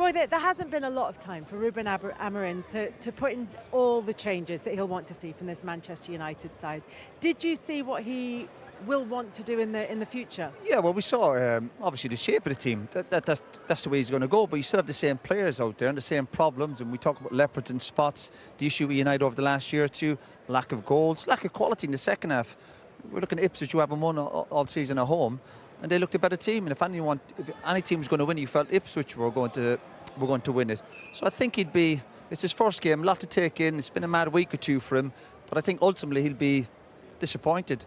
Roy, there hasn't been a lot of time for Ruben Amorim to put in all the changes that he'll want to see from this Manchester United side. Did you see what he will want to do in the future? Yeah, well, we saw obviously the shape of the team. That's the way he's going to go. But you still have the same players out there and the same problems. And we talk about leopards and spots. The issue with United over the last year or two: lack of goals, lack of quality in the second half. We're looking at Ipswich, who haven't won all season at home, and they looked a better team. And if any team was going to win, you felt Ipswich were going to win it. So I think it's his first game, a lot to take in. It's been a mad week or two for him, but I think ultimately he'll be disappointed.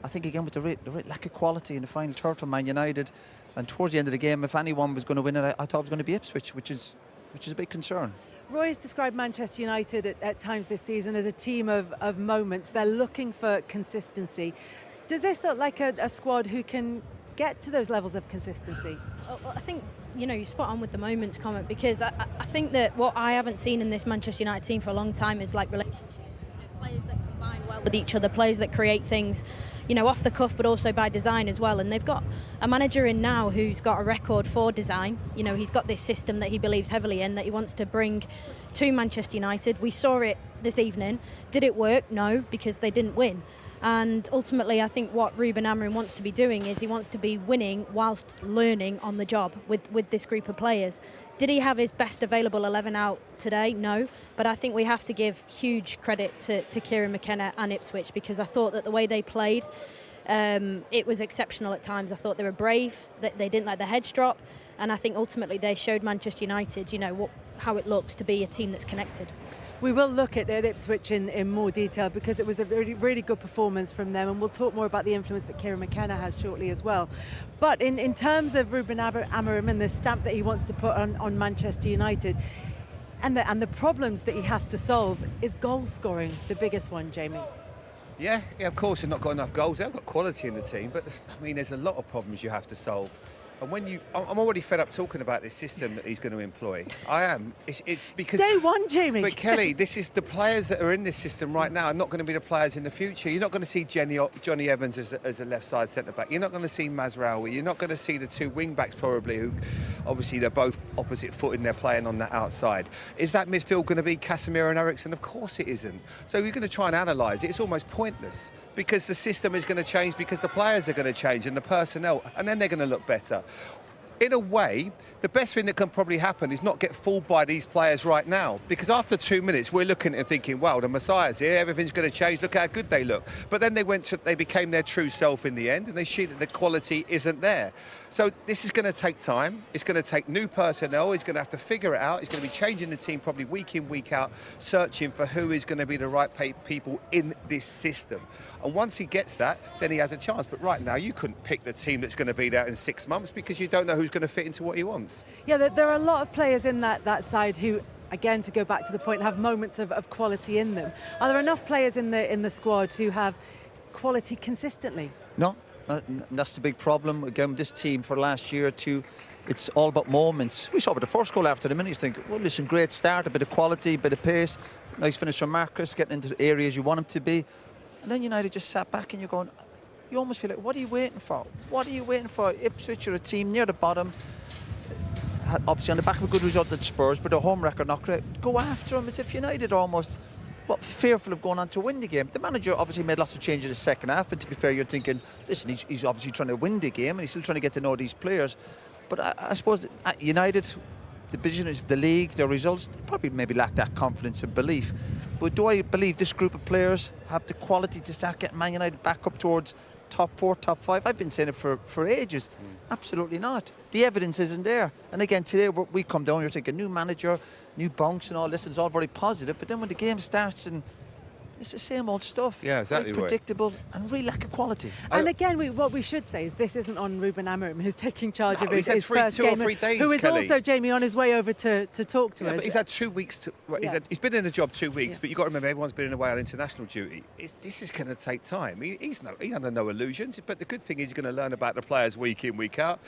I think again with the lack of quality in the final third for Man United, and towards the end of the game, if anyone was going to win it, I thought it was going to be Ipswich, which is a big concern. Roy has described Manchester United at times this season as a team of moments. They're looking for consistency. Does this look like a squad who can get to those levels of consistency? Well, I think, you're spot on with the moments comment, because I think that what I haven't seen in this Manchester United team for a long time is like relationships. Players that combine well with each other, players that create things, off the cuff, but also by design as well. And they've got a manager in now who's got a record for design. He's got this system that he believes heavily in, that he wants to bring to Manchester United. We saw it this evening. Did it work? No, because they didn't win. And ultimately, I think what Ruben Amorim wants to be doing is he wants to be winning whilst learning on the job with this group of players. Did he have his best available 11 out today? No. But I think we have to give huge credit to Kieran McKenna and Ipswich, because I thought that the way they played, it was exceptional at times. I thought they were brave, that they didn't let the heads drop. And I think ultimately they showed Manchester United, how it looks to be a team that's connected. We will look at Ipswich in more detail, because it was a really, really good performance from them, and we'll talk more about the influence that Kieran McKenna has shortly as well. But in terms of Ruben Amorim and the stamp that he wants to put on Manchester United, and the problems that he has to solve, is goal scoring the biggest one, Jamie? Yeah, of course they've not got enough goals. They've got quality in the team, but there's a lot of problems you have to solve. And I'm already fed up talking about this system that he's going to employ. I am. It's because day one, Jamie. But Kelly, this is the players that are in this system right now are not going to be the players in the future. You're not going to see Johnny Evans as a left side centre back. You're not going to see Mazraoui. You're not going to see the two wing backs probably, who obviously they're both opposite footed and they're playing on that outside. Is that midfield going to be Casemiro and Eriksen? Of course it isn't. So you're going to try and analyse it. It's almost pointless, because the system is going to change, because the players are going to change and the personnel, and then they're going to look better. In a way, the best thing that can probably happen is not get fooled by these players right now, because after 2 minutes we're looking and thinking, wow, the Messiah's here, everything's going to change, look how good they look. But then they became their true self in the end, and they see that the quality isn't there. So this is going to take time. It's going to take new personnel. He's going to have to figure it out. He's going to be changing the team probably week in, week out, searching for who is going to be the right people in this system. And once he gets that, then he has a chance. But right now, you couldn't pick the team that's going to be there in 6 months, because you don't know who's going to fit into what he wants. Yeah, there are a lot of players in that side who, again, to go back to the point, have moments of quality in them. Are there enough players in the squad who have quality consistently? No, that's the big problem. Again, this team for last year or two, it's all about moments. We saw with the first goal after the minute, you think, well, listen, great start, a bit of quality, a bit of pace, nice finish from Marcus, getting into the areas you want him to be. And then United just sat back and you're going, you almost feel like, what are you waiting for? What are you waiting for? Ipswich are a team near the bottom, obviously on the back of a good result at Spurs, but the home record not great. Go after them as if United are almost fearful of going on to win the game. The manager obviously made lots of changes in the second half, and to be fair, you're thinking, listen, he's obviously trying to win the game and he's still trying to get to know these players. But I suppose at United, the position is the league, their results, they probably maybe lack that confidence and belief. But do I believe this group of players have the quality to start getting Man United back up towards top 4, top 5? I've been saying it for ages. Absolutely not. The evidence isn't there. And again, today we come down, you're thinking new manager, new bunks and all this, and it's all very positive. But then when the game starts, and it's the same old stuff. Yeah, exactly. Very predictable and really lack of quality. And again, what we should say is this isn't on Ruben Amorim, who's taking charge of his first 2 game, or 3 days, who is Kelly. also, Jamie, on his way over to talk to us. But he's had 2 weeks he's been in the job 2 weeks, but you've got to remember, everyone's been away on international duty. This is going to take time. He's under no illusions, but the good thing is he's going to learn about the players week in, week out.